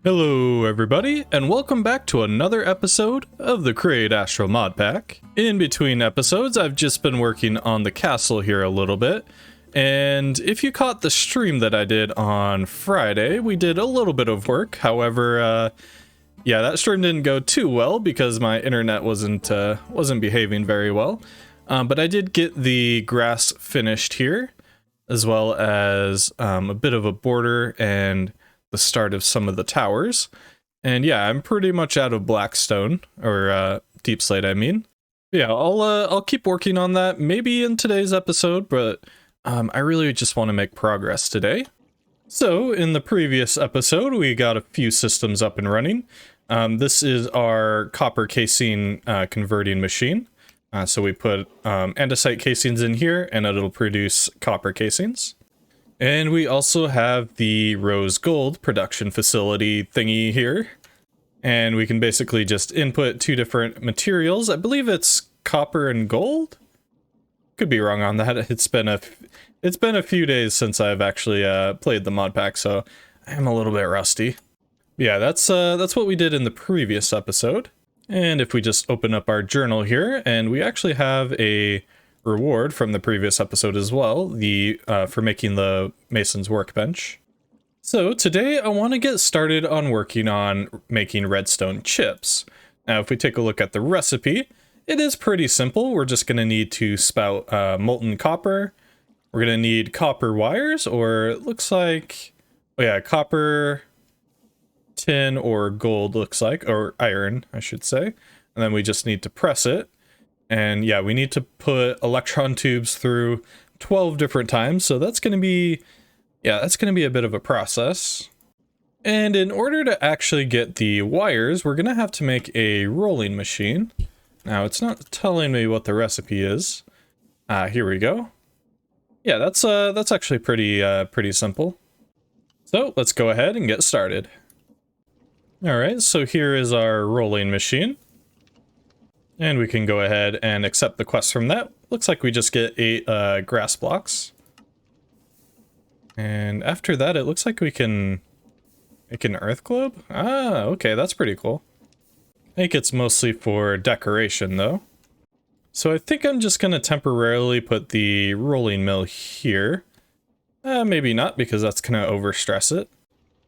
Hello everybody, and welcome back to another episode of the Create Astral mod pack. In between episodes, I've just been working on the castle here a little bit, and if you caught the stream that I did on Friday, we did a little bit of work. However, yeah, that stream didn't go too well because my internet wasn't behaving very well. But I did get the grass finished here, as well as a bit of a border and the start of some of the towers. And yeah, I'm pretty much out of blackstone, or deep slate, I mean. Yeah, I'll keep working on that, maybe in today's episode, but I really just want to make progress today. So, in the previous episode, we got a few systems up and running. This is our copper casing converting machine. So we put andesite casings in here, and it'll produce copper casings. And we also have the rose gold production facility thingy here. And we can basically just input two different materials. I believe it's copper and gold? Could be wrong on that. It's been a few days since I've actually played the mod pack, so I'm a little bit rusty. Yeah, that's what we did in the previous episode. And if we just open up our journal here, and we actually have a reward from the previous episode as well, for making the Mason's workbench. So today I want to get started on working on making redstone chips. Now if we take a look at the recipe, it is pretty simple. We're just going to need to spout molten copper. We're going to need copper wires, or it looks like, oh yeah, copper, tin, or gold looks like, or iron I should say. And then we just need to press it. And yeah, we need to put electron tubes through 12 different times, so that's going to be, that's going to be a bit of a process. And in order to actually get the wires, we're going to have to make a rolling machine. Now, it's not telling me what the recipe is. Here we go. Yeah, that's actually pretty simple. So let's go ahead and get started. All right, so here is our rolling machine. And we can go ahead and accept the quest from that. Looks like we just get 8 grass blocks. And after that, it looks like we can make an earth globe. Ah, okay, that's pretty cool. I think it's mostly for decoration, though. So I think I'm just going to temporarily put the rolling mill here. Maybe not, because that's going to overstress it.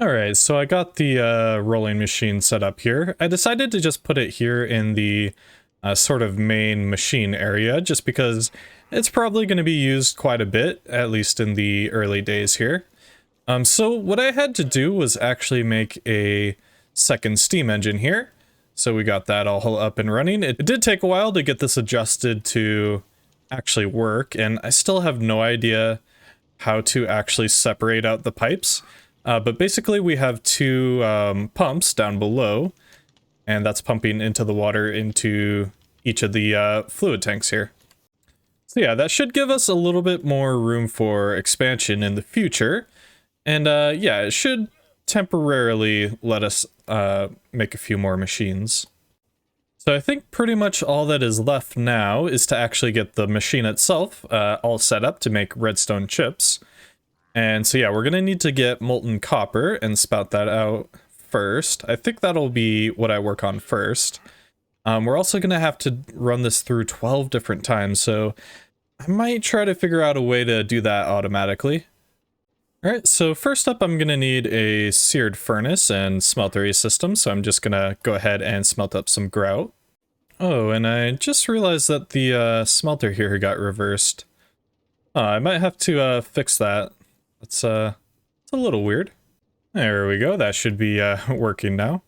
Alright, so I got the rolling machine set up here. I decided to just put it here in the sort of main machine area, just because it's probably going to be used quite a bit, at least in the early days here. So what I had to do was actually make a second steam engine here. So we got that all up and running. It did take a while to get this adjusted to actually work, and I still have no idea how to actually separate out the pipes. But basically we have two pumps down below, and that's pumping into the water into each of the fluid tanks here. So yeah, that should give us a little bit more room for expansion in the future. And yeah, it should temporarily let us make a few more machines. So I think pretty much all that is left now is to actually get the machine itself all set up to make redstone chips. And so yeah, we're going to need to get molten copper and spout that out first. I think that'll be what I work on first. We're also going to have to run this through 12 different times, so I might try to figure out a way to do that automatically. Alright, so first up I'm going to need a seared furnace and smeltery system, so I'm just going to go ahead and smelt up some grout. Oh, and I just realized that the smelter here got reversed. I might have to fix that. It's a little weird. There we go, that should be working now.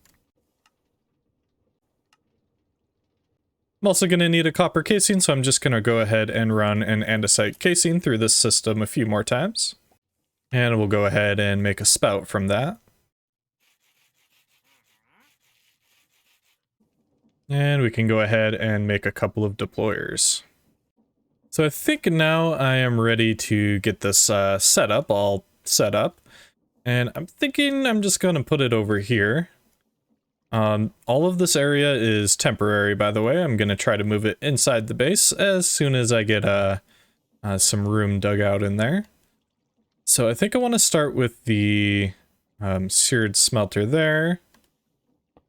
I'm also going to need a copper casing, so I'm just going to go ahead and run an andesite casing through this system a few more times. And we'll go ahead and make a spout from that. And we can go ahead and make a couple of deployers. So I think now I am ready to get this all set up. And I'm thinking I'm just going to put it over here. All of this area is temporary, by the way. I'm going to try to move it inside the base as soon as I get some room dug out in there. So I think I want to start with the Seared smelter there.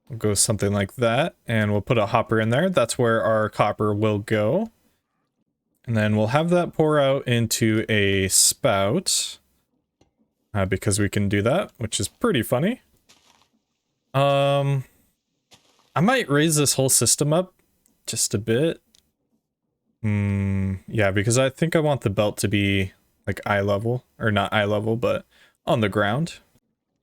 We'll go something like that, and we'll put a hopper in there. That's where our copper will go. And then we'll have that pour out into a spout, because we can do that, which is pretty funny. I might raise this whole system up just a bit. Yeah, because I think I want the belt to be like eye level, or not eye level, but on the ground.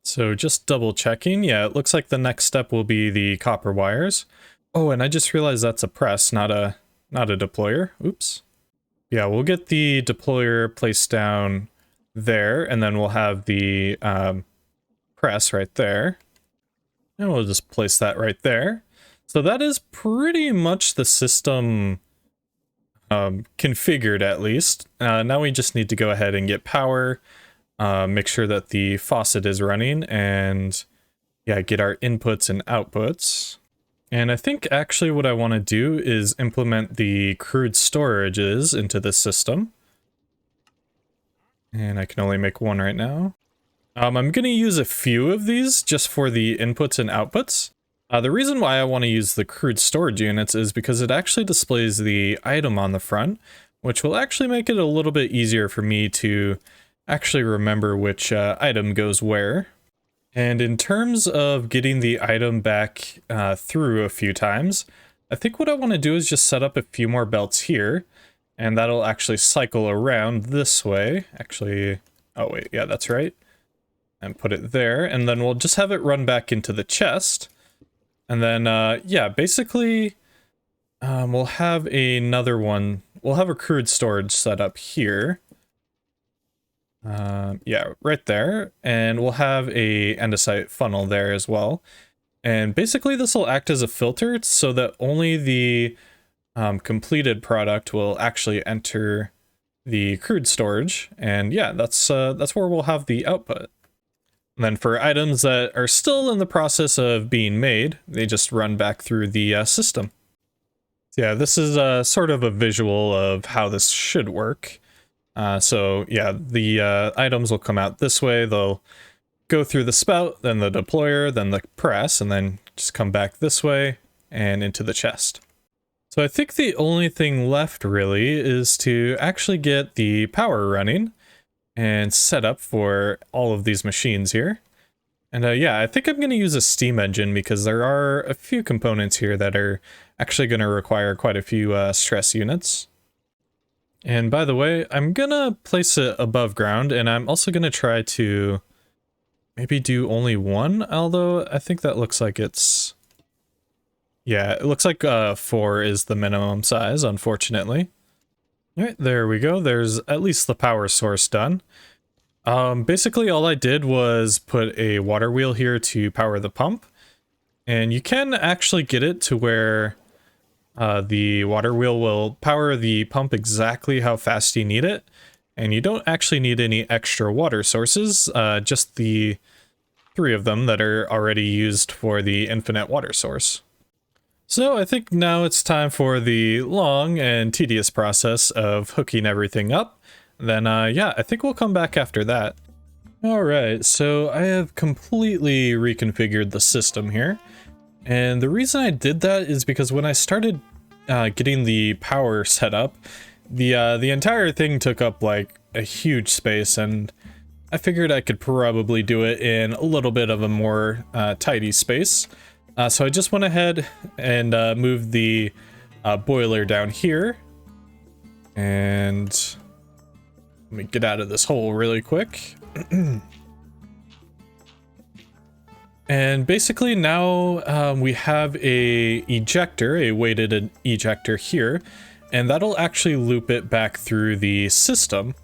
So just double checking. Yeah, it looks like the next step will be the copper wires. Oh, and I just realized that's a press, not a deployer. Oops. Yeah, we'll get the deployer placed down there, and then we'll have the press right there. And we'll just place that right there. So that is pretty much the system configured, at least. Now we just need to go ahead and get power, make sure that the faucet is running, and yeah, get our inputs and outputs. And I think actually what I want to do is implement the crude storages into this system. And I can only make one right now. I'm going to use a few of these just for the inputs and outputs. The reason why I want to use the crude storage units is because it actually displays the item on the front, which will actually make it a little bit easier for me to actually remember which item goes where. And in terms of getting the item back through a few times, I think what I want to do is just set up a few more belts here, and that'll actually cycle around this way. Actually, oh wait, yeah, that's right. And put it there, and then we'll just have it run back into the chest. And then, yeah, basically, we'll have another one. We'll have a crude storage set up here. Yeah, right there. And we'll have a andesite funnel there as well. And basically, this will act as a filter so that only the completed product will actually enter the crude storage. And yeah, that's where we'll have the output. And then for items that are still in the process of being made, they just run back through the system. Yeah, this is sort of a visual of how this should work. So yeah, the items will come out this way. They'll go through the spout, then the deployer, then the press, and then just come back this way and into the chest. So I think the only thing left really is to actually get the power running and set up for all of these machines here. And yeah, I think I'm going to use a steam engine because there are a few components here that are actually going to require quite a few stress units. And by the way, I'm going to place it above ground, and I'm also going to try to maybe do only one, although I think that looks like it's... Yeah, it looks like 4 is the minimum size, unfortunately. All right, there we go. There's at least the power source done. Basically, all I did was put a water wheel here to power the pump. And you can actually get it to where the water wheel will power the pump exactly how fast you need it. And you don't actually need any extra water sources, just the 3 of them that are already used for the infinite water source. So I think now it's time for the long and tedious process of hooking everything up. Then yeah, I think we'll come back after that. Alright, so I have completely reconfigured the system here. And the reason I did that is because when I started getting the power set up, the entire thing took up like a huge space, and I figured I could probably do it in a little bit of a more tidy space. So I just went ahead and moved the boiler down here. And let me get out of this hole really quick. And basically now we have a ejector, a weighted ejector here, and that'll actually loop it back through the system.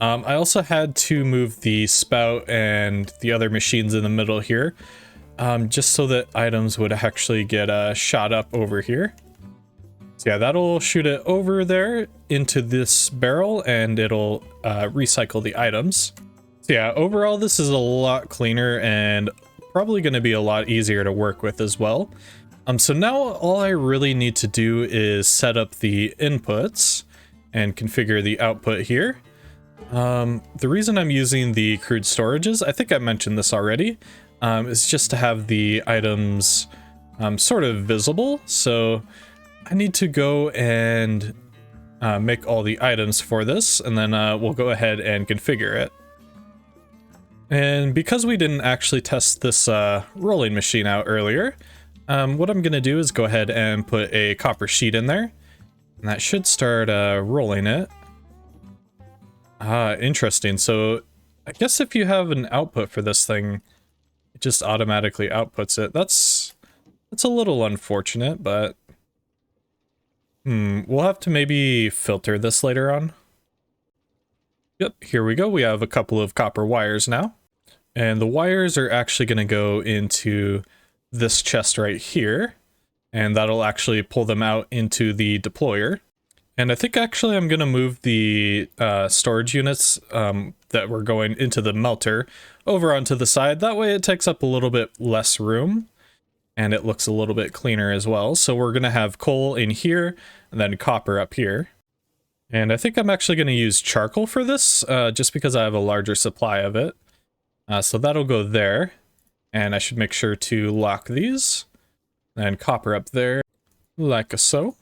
I also had to move the spout and the other machines in the middle here, just so that items would actually get shot up over here. So yeah, that'll shoot it over there into this barrel, and it'll recycle the items. So yeah, overall this is a lot cleaner and probably going to be a lot easier to work with as well. So now all I really need to do is set up the inputs and configure the output here. The reason I'm using the crude storages, I think I mentioned this already, is just to have the items sort of visible. So I need to go and make all the items for this, and then we'll go ahead and configure it. And because we didn't actually test this rolling machine out earlier, what I'm going to do is go ahead and put a copper sheet in there, and that should start rolling it. Interesting. So I guess if you have an output for this thing, it just automatically outputs it. That's a little unfortunate, but we'll have to maybe filter this later on. Yep, here we go. We have a couple of copper wires now. And the wires are actually going to go into this chest right here. And that'll actually pull them out into the deployer. And I think actually I'm going to move the storage units that were going into the melter over onto the side. That way it takes up a little bit less room. And it looks a little bit cleaner as well. So we're going to have coal in here and then copper up here. And I think I'm actually going to use charcoal for this just because I have a larger supply of it. So that'll go there, and I should make sure to lock these, and copper up there, like so.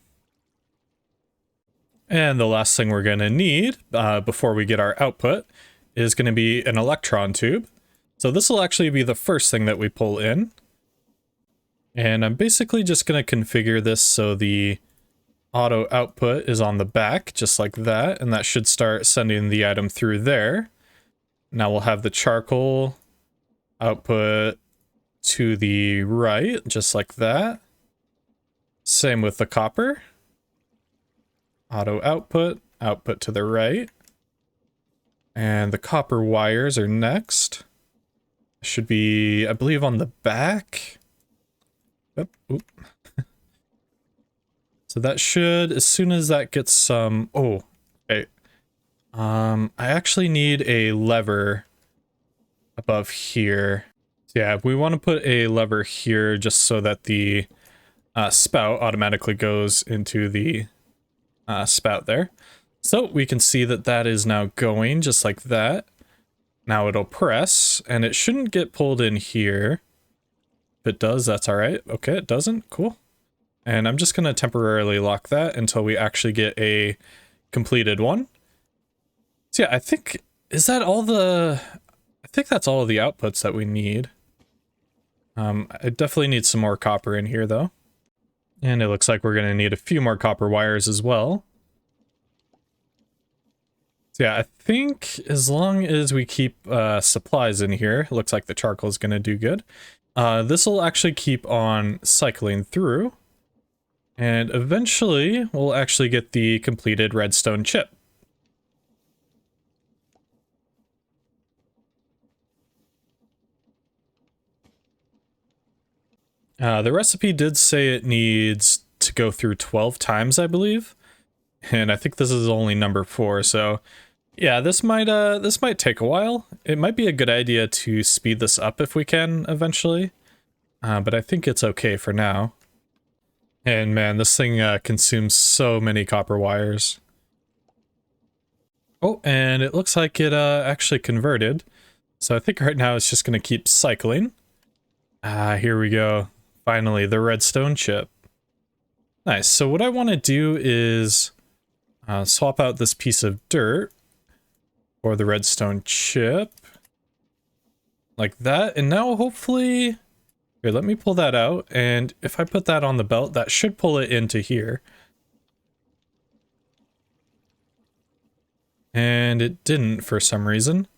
And the last thing we're going to need before we get our output is going to be an electron tube. So this will actually be the first thing that we pull in. And I'm basically just going to configure this so the auto output is on the back, just like that, and that should start sending the item through there. Now we'll have the charcoal output to the right, just like that. Same with the copper. Auto output, output to the right. And the copper wires are next. Should be, I believe, on the back. Oop. So that should, as soon as that gets some, okay. I actually need a lever above here. So yeah, we want to put a lever here just so that the spout automatically goes into the spout there. So we can see that that is now going just like that. Now it'll press, and it shouldn't get pulled in here. If it does, that's all right. Okay, it doesn't. Cool. And I'm just going to temporarily lock that until we actually get a completed one. So yeah, I think, is that all the, I think that's all of the outputs that we need. I definitely need some more copper in here though. And it looks like we're going to need a few more copper wires as well. So yeah, I think as long as we keep supplies in here, it looks like the charcoal is going to do good. This will actually keep on cycling through. And eventually we'll actually get the completed redstone chip. The recipe did say it needs to go through 12 times, I believe. And I think this is only number 4, so yeah, this might take a while. It might be a good idea to speed this up if we can eventually. But I think it's okay for now. And man, this thing consumes so many copper wires. Oh, and it looks like it actually converted. So I think right now it's just going to keep cycling. Here we go. Finally, the redstone chip. Nice. So what I want to do is swap out this piece of dirt for the redstone chip. Like that. And now hopefully... Here, let me pull that out. And if I put that on the belt, that should pull it into here. And it didn't for some reason.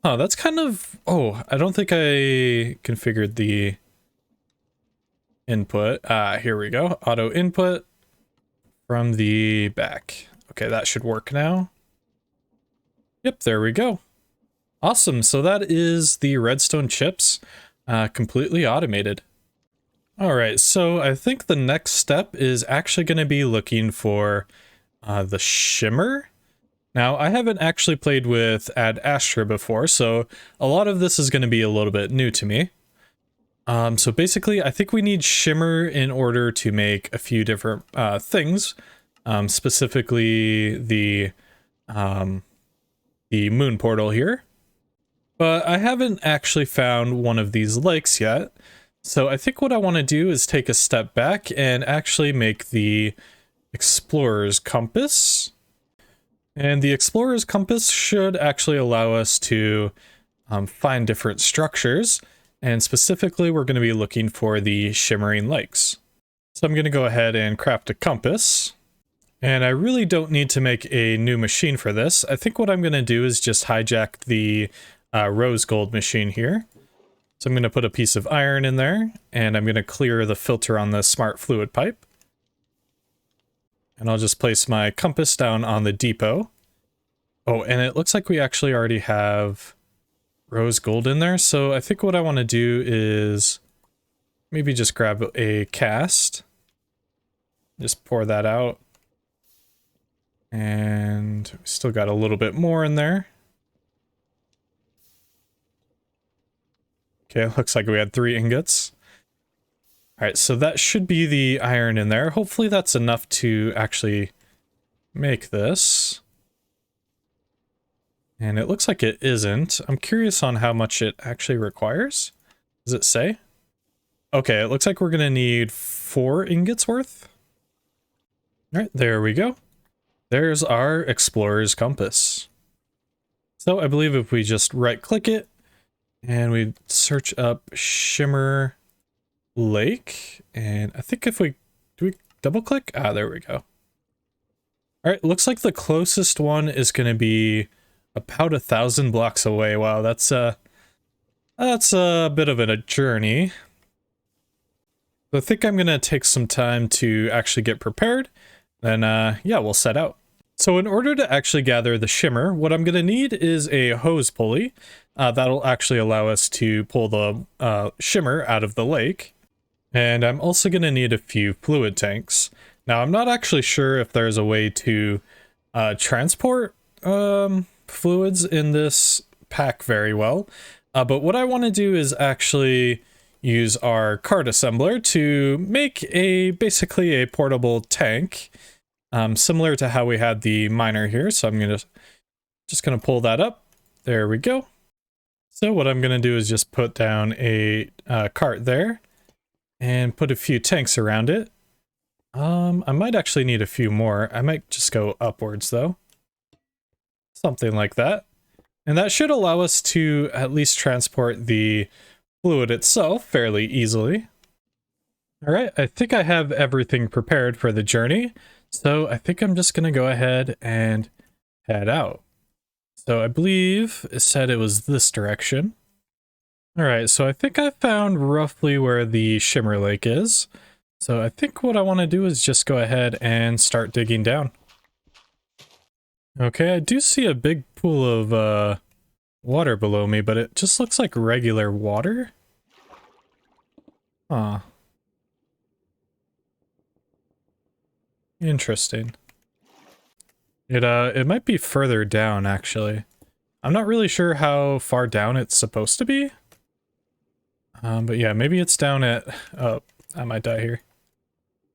Oh, that's kind of... Oh, I don't think I configured the input. Here we go. Auto input from the back. Okay, that should work now. Yep, there we go. Awesome. So that is the redstone chips completely automated. All right, so I think the next step is actually going to be looking for the Shimmer. Now, I haven't actually played with Astral before, so a lot of this is going to be a little bit new to me. So basically, I think we need Shimmer in order to make a few different things, specifically the the moon portal here. But I haven't actually found one of these lakes yet. So I think what I want to do is take a step back and actually make the explorer's compass. And the explorer's compass should actually allow us to find different structures. And specifically, we're going to be looking for the shimmering lakes. So I'm going to go ahead and craft a compass. And I really don't need to make a new machine for this. I think what I'm going to do is just hijack the rose gold machine here. So I'm going to put a piece of iron in there, and I'm going to clear the filter on the smart fluid pipe. And I'll just place my compass down on the depot. Oh, and it looks like we actually already have rose gold in there. So I think what I want to do is maybe just grab a cast. Just pour that out. And we still got a little bit more in there. Okay, looks like we had 3 ingots. All right, so that should be the iron in there. Hopefully that's enough to actually make this. And it looks like it isn't. I'm curious on how much it actually requires. Does it say? Okay, it looks like we're gonna need 4 ingots worth. All right, there we go. There's our explorer's compass. So I believe if we just right click it and we search up Shimmer Lake, and I think if we, do we double click? Ah, there we go. All right, looks like the closest one is going to be about 1,000 blocks away. Wow, that's a bit of a journey. So I think I'm going to take some time to actually get prepared. Then, yeah, we'll set out. So in order to actually gather the shimmer, what I'm going to need is a hose pulley. That'll actually allow us to pull the shimmer out of the lake. And I'm also going to need a few fluid tanks. Now, I'm not actually sure if there's a way to transport fluids in this pack very well. But what I want to do is actually use our card assembler to make basically a portable tank. Similar to how we had the miner here. So I'm just gonna pull that up. There we go. So what I'm gonna do is just put down a cart there and put a few tanks around it. I might actually need a few more. I might just go upwards though. Something like that. And that should allow us to at least transport the fluid itself fairly easily. All right, I think I have everything prepared for the journey. So I think I'm just going to go ahead and head out. So I believe it said it was this direction. All right, so I think I found roughly where the Shimmer Lake is. So I think what I want to do is just go ahead and start digging down. Okay, I do see a big pool of water below me, but it just looks like regular water. Huh. Interesting. It might be further down, actually. I'm not really sure how far down it's supposed to be. But yeah, maybe it's down at... Oh, I might die here.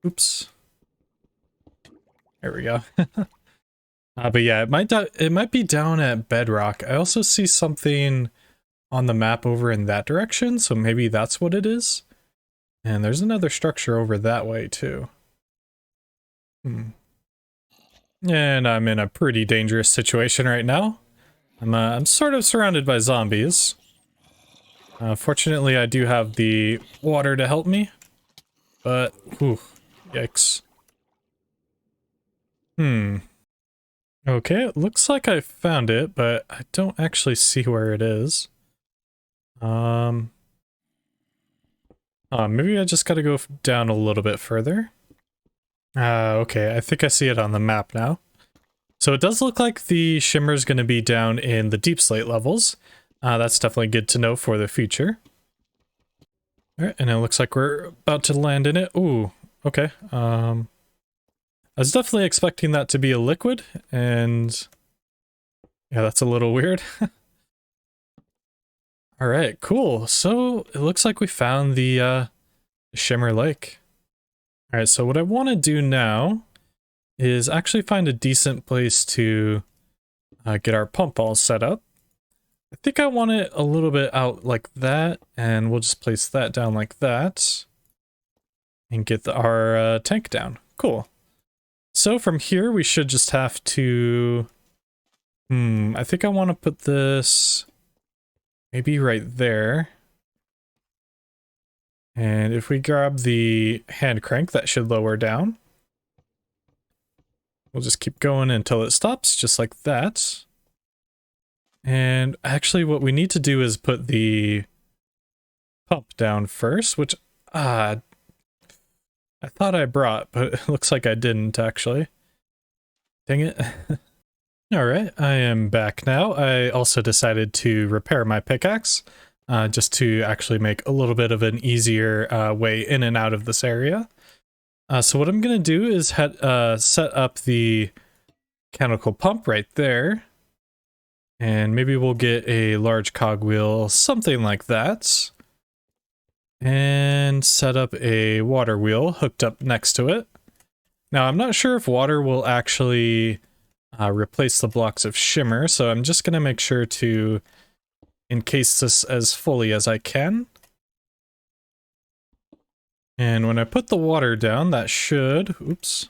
Oops. There we go. But yeah, it might be down at bedrock. I also see something on the map over in that direction, so maybe that's what it is. And there's another structure over that way, too. And I'm in a pretty dangerous situation right now. I'm sort of surrounded by zombies. Fortunately, I do have the water to help me. But, whew, yikes. Okay, it looks like I found it, but I don't actually see where it is. Maybe I just gotta go down a little bit further. Okay, I think I see it on the map now. So it does look like the shimmer's going to be down in the deep slate levels. That's definitely good to know for the future. Alright, and it looks like we're about to land in it. Ooh, okay. I was definitely expecting that to be a liquid, and yeah, that's a little weird. Alright, cool. So it looks like we found the Shimmer Lake. Alright, so what I want to do now is actually find a decent place to get our pump all set up. I think I want it a little bit out like that, and we'll just place that down like that and get our tank down. Cool. So from here, we should just have to... I think I want to put this maybe right there. And if we grab the hand crank, that should lower down. We'll just keep going until it stops, just like that. And actually what we need to do is put the pump down first, which I thought I brought, but it looks like I didn't actually. Dang it. Alright, I am back now. I also decided to repair my pickaxe, just to actually make a little bit of an easier way in and out of this area. So what I'm going to do is set up the mechanical pump right there. And maybe we'll get a large cogwheel, something like that. And set up a water wheel hooked up next to it. Now, I'm not sure if water will actually replace the blocks of shimmer, so I'm just going to make sure to encase this as fully as I can. And when I put the water down, that should... Oops.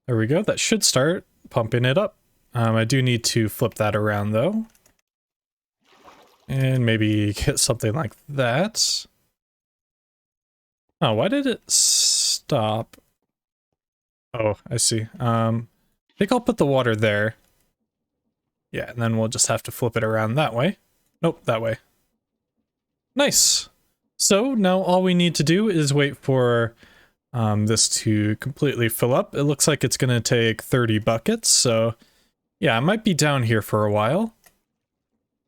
There we go. That should start pumping it up. I do need to flip that around though. And maybe get something like that. Oh, why did it stop? Oh, I see. I think I'll put the water there. Yeah, and then we'll just have to flip it around that way. Nope, that way. Nice. So now all we need to do is wait for this to completely fill up. It looks like it's going to take 30 buckets, so... Yeah, I might be down here for a while.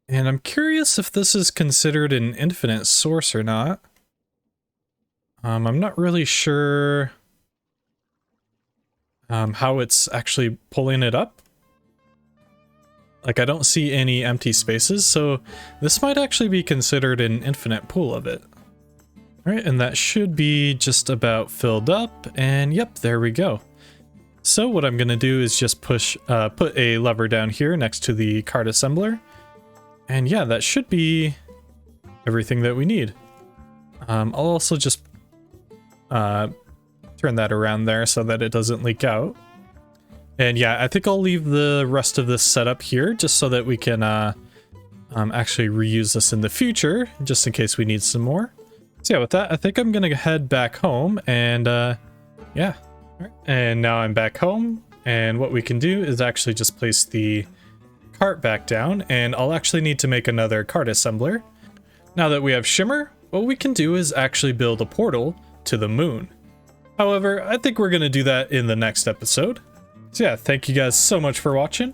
And I'm curious if this is considered an infinite source or not. I'm not really sure how it's actually pulling it up. Like, I don't see any empty spaces, so this might actually be considered an infinite pool of it. Alright, and that should be just about filled up, and yep, there we go. So what I'm going to do is just put a lever down here next to the cart assembler. And yeah, that should be everything that we need. I'll also just turn that around there so that it doesn't leak out. And yeah, I think I'll leave the rest of this set up here just so that we can actually reuse this in the future, just in case we need some more. So yeah, with that, I think I'm going to head back home and yeah. And now I'm back home, and what we can do is actually just place the cart back down, and I'll actually need to make another cart assembler. Now that we have Shimmer, what we can do is actually build a portal to the moon. However, I think we're going to do that in the next episode. So yeah, thank you guys so much for watching.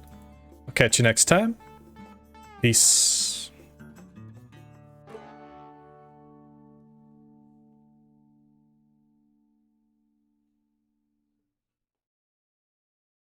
I'll catch you next time. Peace.